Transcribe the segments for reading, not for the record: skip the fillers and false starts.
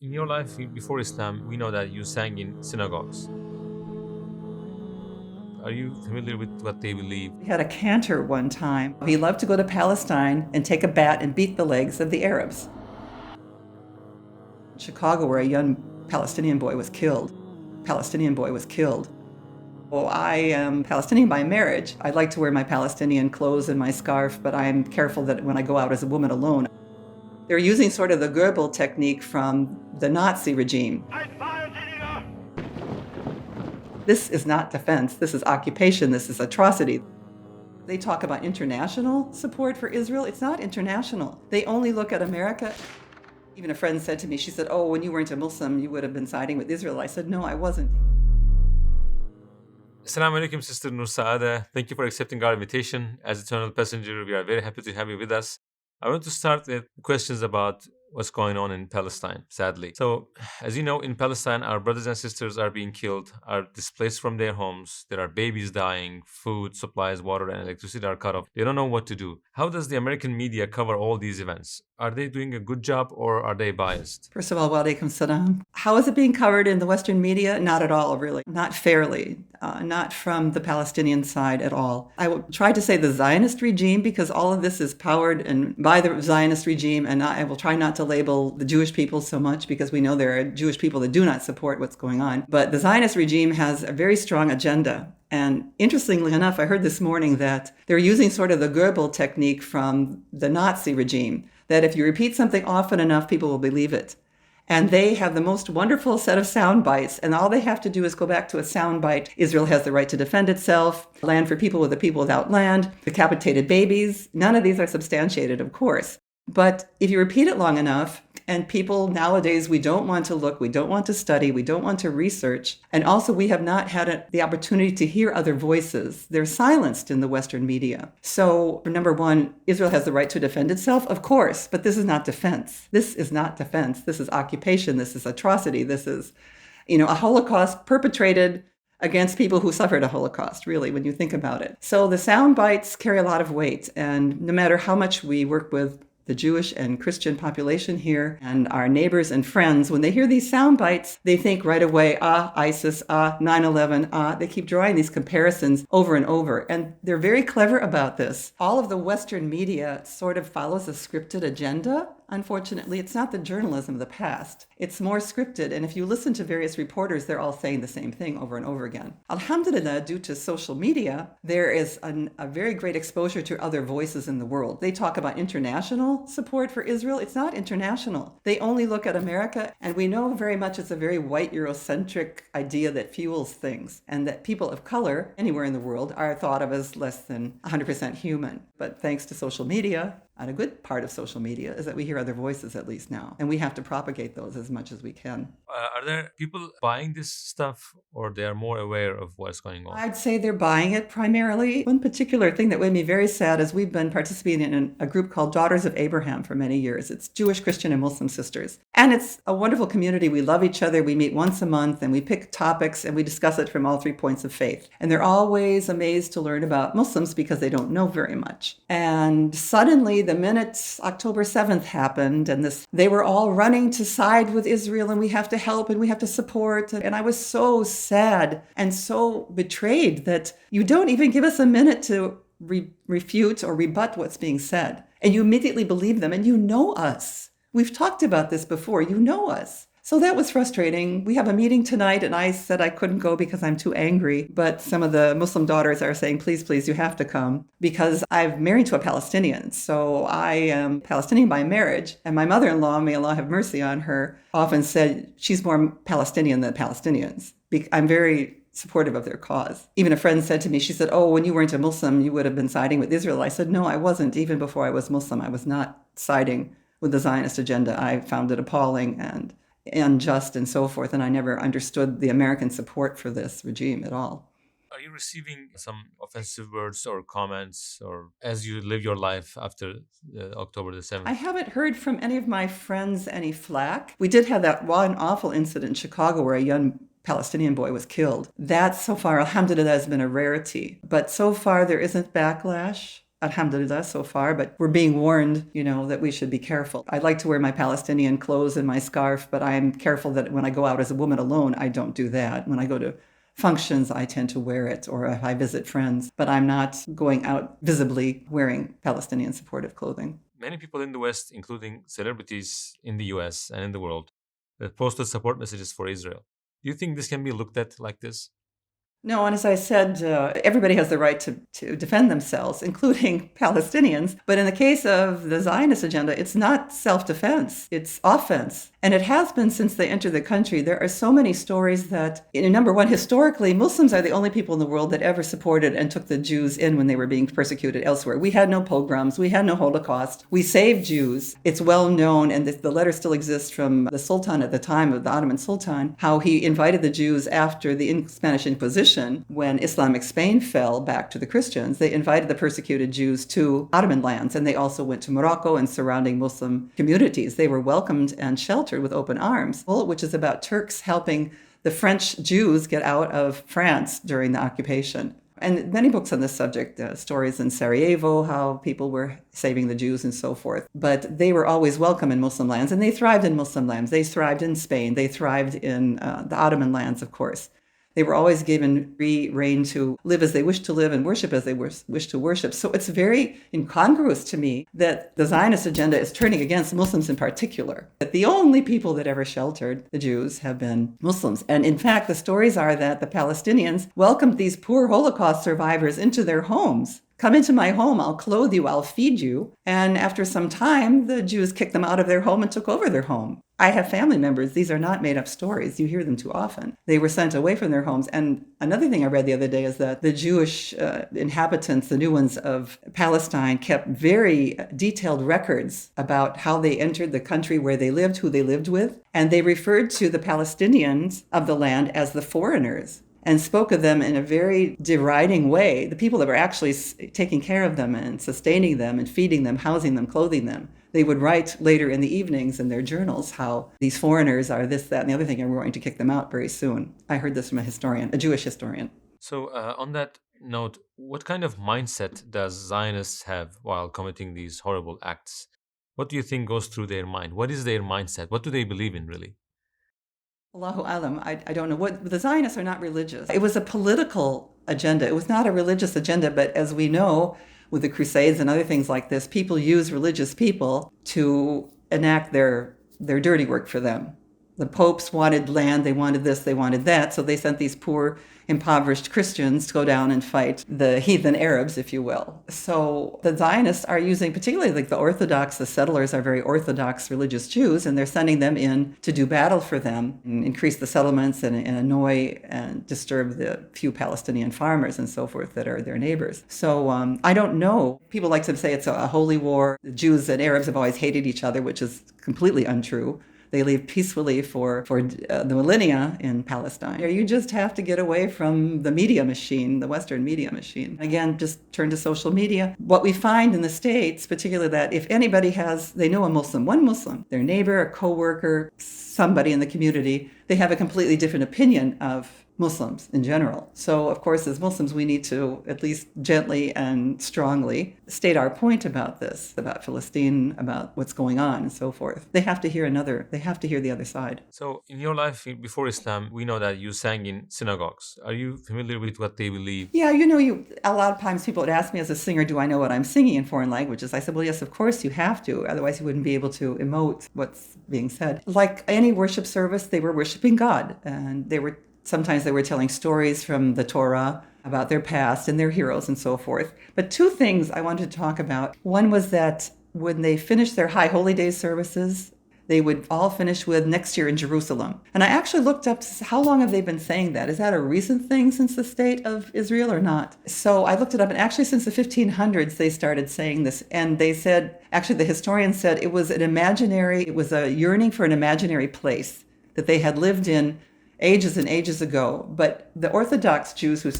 In your life before Islam, we know that you sang in synagogues. Are you familiar with what they believe? We had a cantor one time. He loved to go to Palestine and take a bat and beat the legs of the Arabs. In Chicago, where a young Palestinian boy was killed. Well, I am Palestinian by marriage. I like to wear my Palestinian clothes and my scarf, but I'm careful that when I go out as a woman alone. They're using sort of the Goebbels technique from the Nazi regime. This is not defense. This is occupation. This is atrocity. They talk about international support for Israel. It's not international. They only look at America. Even a friend said to me, she said, "Oh, when you weren't a Muslim, you would have been siding with Israel." I said, "No, I wasn't." Assalamu alaikum, Sister Nur Sa'ada. Thank you for accepting our invitation. As Eternal Passenger, we are very happy to have you with us. I want to start with questions about what's going on in Palestine, sadly. So, as you know, in Palestine, our brothers and sisters are being killed, are displaced from their homes. There are babies dying, food, supplies, water, and electricity are cut off. They don't know what to do. How does the American media cover all these events? Are they doing a good job or are they biased? First of all, wa alaikum salam. How is it being covered in the Western media? Not at all, really. Not fairly. Not from the Palestinian side at all. I will try to say the Zionist regime because all of this is powered by the Zionist regime, and I will try not to label the Jewish people so much because we know there are Jewish people that do not support what's going on. But the Zionist regime has a very strong agenda. And interestingly enough, I heard this morning that they're using sort of the Goebbels technique from the Nazi regime, that if you repeat something often enough, people will believe it. And they have the most wonderful set of sound bites, and all they have to do is go back to a sound bite. Israel has the right to defend itself, land for people with the people without land, decapitated babies. None of these are substantiated, of course. But if you repeat it long enough, and people nowadays, we don't want to look, we don't want to study, we don't want to research. And also we have not had the opportunity to hear other voices. They're silenced in the Western media. So number one, Israel has the right to defend itself, of course, but this is not defense. This is not defense. This is occupation. This is atrocity. This is, a Holocaust perpetrated against people who suffered a Holocaust, really, when you think about it. So the sound bites carry a lot of weight. And no matter how much we work with the Jewish and Christian population here and our neighbors and friends, when they hear these sound bites, they think right away, ISIS, 9/11, they keep drawing these comparisons over and over. And they're very clever about this. All of the Western media sort of follows a scripted agenda. Unfortunately, it's not the journalism of the past. It's more scripted. And if you listen to various reporters, they're all saying the same thing over and over again. Alhamdulillah, due to social media, there is a very great exposure to other voices in the world. They talk about international support for Israel. It's not international. They only look at America. And we know very much it's a very white Eurocentric idea that fuels things, and that people of color anywhere in the world are thought of as less than 100% human. But thanks to social media, and a good part of social media is that we hear other voices at least now, and we have to propagate those as much as we can. Are there people buying this stuff or they are more aware of what's going on? I'd say they're buying it primarily. One particular thing that made me very sad is we've been participating in a group called Daughters of Abraham for many years. It's Jewish, Christian, and Muslim sisters. And it's a wonderful community. We love each other. We meet once a month and we pick topics and we discuss it from all 3 points of faith. And they're always amazed to learn about Muslims because they don't know very much. And suddenly, the minute October 7th happened and they were all running to side with Israel and we have to help and we have to support. And I was so sad and so betrayed that you don't even give us a minute to refute or rebut what's being said. And you immediately believe them, and you know us. We've talked about this before. You know us. So that was frustrating. We have a meeting tonight, and I said I couldn't go because I'm too angry. But some of the Muslim daughters are saying, please, please, you have to come, because I'm married to a Palestinian. So I am Palestinian by marriage. And my mother-in-law, may Allah have mercy on her, often said she's more Palestinian than Palestinians. I'm very supportive of their cause. Even a friend said to me, she said, "Oh, when you weren't a Muslim, you would have been siding with Israel." I said, "No, I wasn't. Even before I was Muslim, I was not siding with the Zionist agenda. I found it appalling and unjust and so forth, and I never understood the American support for this regime at all." Are you receiving some offensive words or comments, or as you live your life after October the 7th? I haven't heard from any of my friends any flack. We did have that one awful incident in Chicago where a young Palestinian boy was killed. That so far, alhamdulillah, has been a rarity. But so far there isn't backlash. alhamdulillah, so far, but we're being warned, that we should be careful. I like to wear my Palestinian clothes and my scarf, but I'm careful that when I go out as a woman alone, I don't do that. When I go to functions, I tend to wear it, or if I visit friends, but I'm not going out visibly wearing Palestinian supportive clothing. Many people in the West, including celebrities in the US and in the world, that posted support messages for Israel. Do you think this can be looked at like this? No, and as I said, everybody has the right to defend themselves, including Palestinians. But in the case of the Zionist agenda, it's not self-defense, it's offense. And it has been since they entered the country. There are so many stories that, number one, historically, Muslims are the only people in the world that ever supported and took the Jews in when they were being persecuted elsewhere. We had no pogroms, we had no Holocaust. We saved Jews. It's well known, and the letter still exists from the Sultan at the time, of the Ottoman Sultan, how he invited the Jews after the Spanish Inquisition. When Islamic Spain fell back to the Christians, they invited the persecuted Jews to Ottoman lands, and they also went to Morocco and surrounding Muslim communities. They were welcomed and sheltered with open arms, which is about Turks helping the French Jews get out of France during the occupation. And many books on this subject, stories in Sarajevo, how people were saving the Jews and so forth. But they were always welcome in Muslim lands, and they thrived in Muslim lands. They thrived in Spain. They thrived in the Ottoman lands, of course. They were always given free rein to live as they wished to live and worship as they wished to worship. So it's very incongruous to me that the Zionist agenda is turning against Muslims in particular. That the only people that ever sheltered the Jews have been Muslims. And in fact, the stories are that the Palestinians welcomed these poor Holocaust survivors into their homes. Come into my home, I'll clothe you, I'll feed you. And after some time, the Jews kicked them out of their home and took over their home. I have family members. These are not made up stories. You hear them too often. They were sent away from their homes. And another thing I read the other day is that the Jewish inhabitants, the new ones of Palestine, kept very detailed records about how they entered the country, where they lived, who they lived with. And they referred to the Palestinians of the land as the foreigners, and spoke of them in a very deriding way. The people that were actually taking care of them and sustaining them and feeding them, housing them, clothing them. They would write later in the evenings in their journals how these foreigners are this, that, and the other thing, and we're going to kick them out very soon. I heard this from a Jewish historian. So on that note, what kind of mindset does Zionists have while committing these horrible acts? What do you think goes through their mind? What is their mindset? What do they believe in, really? Allahu alam, I don't know. The Zionists are not religious. It was a political agenda. It was not a religious agenda, but as we know, with the Crusades and other things like this, people use religious people to enact their dirty work for them. The popes wanted land, they wanted this, they wanted that, so they sent these poor, impoverished Christians to go down and fight the heathen Arabs, if you will. So the Zionists are using, particularly like the Orthodox, the settlers are very Orthodox religious Jews, and they're sending them in to do battle for them, and increase the settlements and annoy and disturb the few Palestinian farmers and so forth that are their neighbors. So I don't know. People like to say it's a holy war. The Jews and Arabs have always hated each other, which is completely untrue. They lived peacefully for the millennia in Palestine. You just have to get away from the media machine, the Western media machine. Again, just turn to social media. What we find in the States, particularly that if anybody they know a Muslim, one Muslim, their neighbor, a coworker, somebody in the community, they have a completely different opinion of Muslims in general. So, of course, as Muslims, we need to at least gently and strongly state our point about this, about Palestine, about what's going on and so forth. They have to hear the other side. So, in your life before Islam, we know that you sang in synagogues. Are you familiar with what they believe? Yeah, a lot of times people would ask me as a singer, do I know what I'm singing in foreign languages? I said, well, yes, of course you have to. Otherwise, you wouldn't be able to emote what's being said. Like any worship service, they were worshiping God, and sometimes they were telling stories from the Torah about their past and their heroes and so forth. But two things I wanted to talk about. One was that when they finished their High Holy Day services, they would all finish with next year in Jerusalem. And I actually looked up how long have they been saying that? Is that a recent thing since the state of Israel or not? So I looked it up, and actually since the 1500s they started saying this. And they said, actually the historian said it was a yearning for an imaginary place that they had lived in ages and ages ago. But the Orthodox Jews who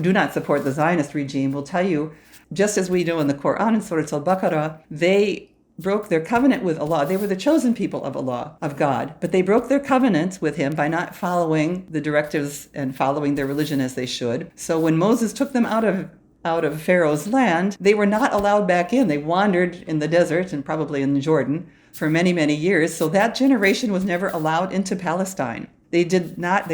do not support the Zionist regime will tell you, just as we know in the Quran in Surah Al-Baqarah, they broke their covenant with Allah. They were the chosen people of Allah, of God, but they broke their covenant with him by not following the directives and following their religion as they should. So when Moses took them out of out of Pharaoh's land, they were not allowed back in. They wandered in the desert and probably in Jordan for many, many years. So that generation was never allowed into Palestine. They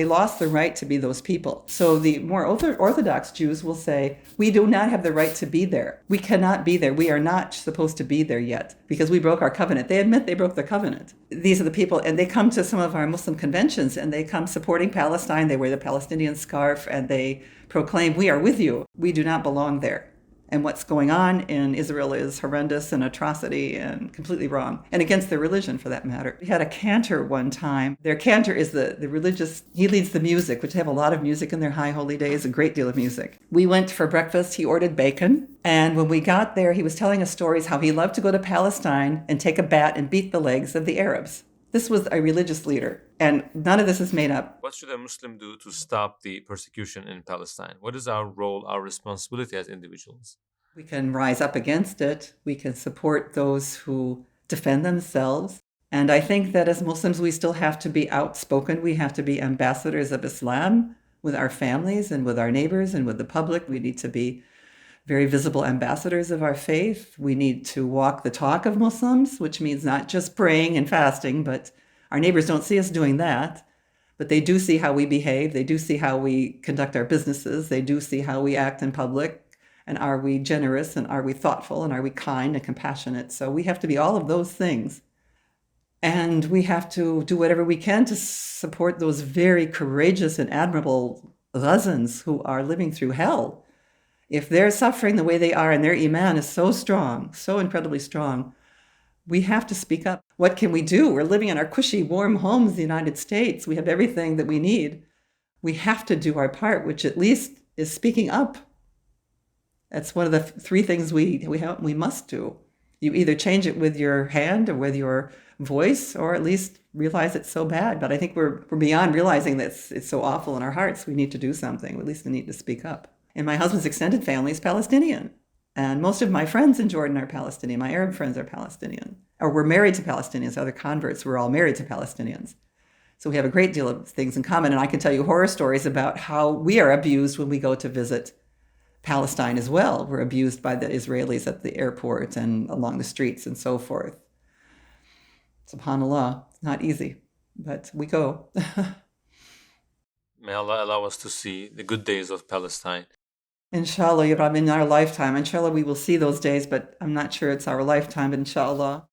lost the right to be those people. So the more Orthodox Jews will say, we do not have the right to be there. We cannot be there. We are not supposed to be there yet because we broke our covenant. They admit they broke the covenant. These are the people, and they come to some of our Muslim conventions and they come supporting Palestine. They wear the Palestinian scarf and they proclaim, we are with you. We do not belong there. And what's going on in Israel is horrendous and atrocity and completely wrong, and against their religion for that matter. We had a cantor one time. Their cantor is the religious, he leads the music, which have a lot of music in their high holy days, a great deal of music. We went for breakfast, he ordered bacon, and when we got there, he was telling us stories how he loved to go to Palestine and take a bat and beat the legs of the Arabs. This was a religious leader, and none of this is made up. What should a Muslim do to stop the persecution in Palestine? What is our role, our responsibility as individuals? We can rise up against it. We can support those who defend themselves. And I think that as Muslims, we still have to be outspoken. We have to be ambassadors of Islam with our families and with our neighbors and with the public. We need to be very visible ambassadors of our faith. We need to walk the talk of Muslims, which means not just praying and fasting, but our neighbors don't see us doing that. But they do see how we behave. They do see how we conduct our businesses. They do see how we act in public. And are we generous? And are we thoughtful? And are we kind and compassionate? So we have to be all of those things. And we have to do whatever we can to support those very courageous and admirable Ghazans who are living through hell. If they're suffering the way they are and their iman is so strong, so incredibly strong, we have to speak up. What can we do? We're living in our cushy, warm homes in the United States. We have everything that we need. We have to do our part, which at least is speaking up. That's one of the three things we must do. You either change it with your hand or with your voice, or at least realize it's so bad. But I think we're beyond realizing that it's so awful in our hearts. We need to do something. At least we need to speak up. And my husband's extended family is Palestinian. And most of my friends in Jordan are Palestinian. My Arab friends are Palestinian. Or we're married to Palestinians. Other converts, we're all married to Palestinians. So we have a great deal of things in common. And I can tell you horror stories about how we are abused when we go to visit Palestine as well. We're abused by the Israelis at the airport and along the streets and so forth. SubhanAllah, it's not easy, but we go. May Allah allow us to see the good days of Palestine. Inshallah, in our lifetime. Inshallah, we will see those days, but I'm not sure it's our lifetime, but inshallah.